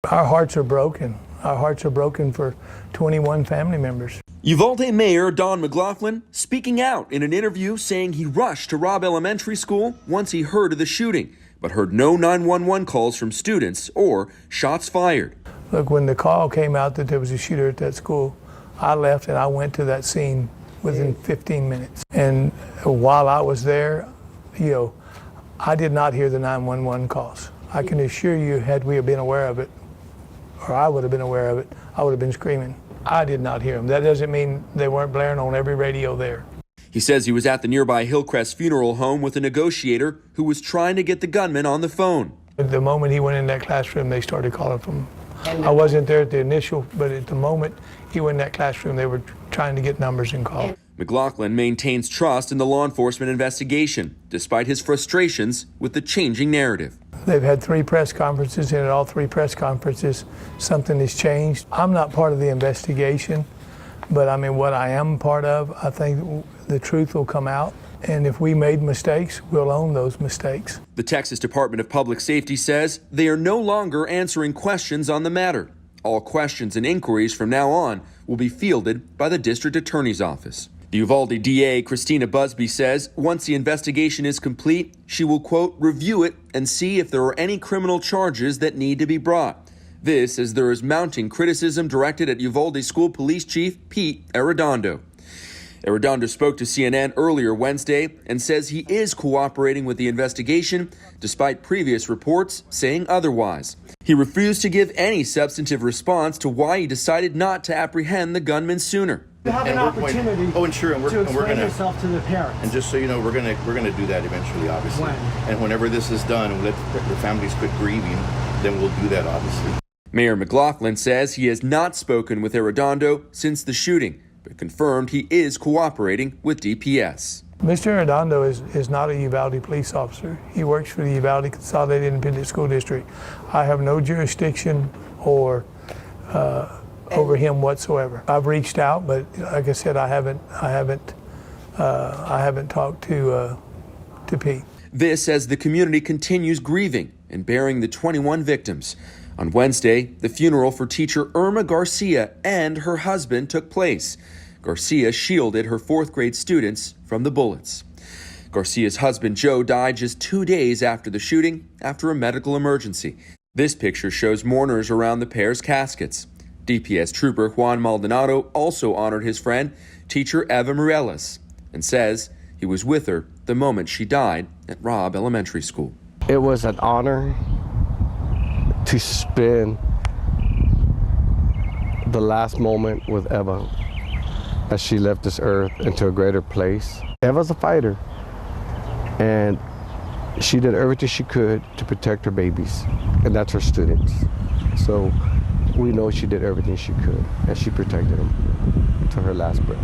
Our hearts are broken. Our hearts are broken for 21 family members. Uvalde Mayor Don McLaughlin speaking out in an interview saying he rushed to Robb Elementary School once he heard of the shooting, but heard no 911 calls from students or shots fired. Look, when the call came out that there was a shooter at that school, I left and I went to that scene within 15 minutes. And while I was there, I did not hear the 911 calls. I can assure you, had we been aware of it, or I would have been aware of it, I would have been screaming. I did not hear them. That doesn't mean they weren't blaring on every radio there. He says he was at the nearby Hillcrest funeral home with a negotiator who was trying to get the gunman on the phone. The moment he went in that classroom, they started calling from. I wasn't there at the initial, but at the moment he went in that classroom, they were trying to get numbers and calls. McLaughlin maintains trust in the law enforcement investigation, despite his frustrations with the changing narrative. They've had 3 press conferences, and at all 3 press conferences, something has changed. I'm not part of the investigation, but I mean, what I am part of, I think the truth will come out. And if we made mistakes, we'll own those mistakes. The Texas Department of Public Safety says they are no longer answering questions on the matter. All questions and inquiries from now on will be fielded by the district attorney's office. The Uvalde DA, Christina Busby, says once the investigation is complete, she will, quote, review it and see if there are any criminal charges that need to be brought. This as there is mounting criticism directed at Uvalde School Police Chief Pete Arredondo. Arredondo spoke to CNN earlier Wednesday and says he is cooperating with the investigation despite previous reports saying otherwise. He refused to give any substantive response to why he decided not to apprehend the gunman sooner. You have an opportunity to explain yourself to the parents. And just so you know, we're gonna do that eventually, obviously. When? And whenever this is done, and let the families quit grieving, then we'll do that, obviously. Mayor McLaughlin says he has not spoken with Arredondo since the shooting, but confirmed he is cooperating with DPS. Mr. Arredondo is not a Uvalde police officer. He works for the Uvalde Consolidated Independent School District. I have no jurisdiction or over him whatsoever. I've reached out, but like I said, I haven't talked to Pete. This as the community continues grieving and burying the 21 victims. On Wednesday, the funeral for teacher Irma Garcia and her husband took place. Garcia shielded her 4th grade students from the bullets. Garcia's husband Joe died just 2 days after the shooting after a medical emergency. This picture shows mourners around the pair's caskets. DPS trooper Juan Maldonado also honored his friend, teacher Eva Mireles, and says he was with her the moment she died at Robb Elementary School. It was an honor to spend the last moment with Eva as she left this earth into a greater place. Eva's a fighter, and she did everything she could to protect her babies, and that's her students. So we know she did everything she could, and she protected them to her last breath.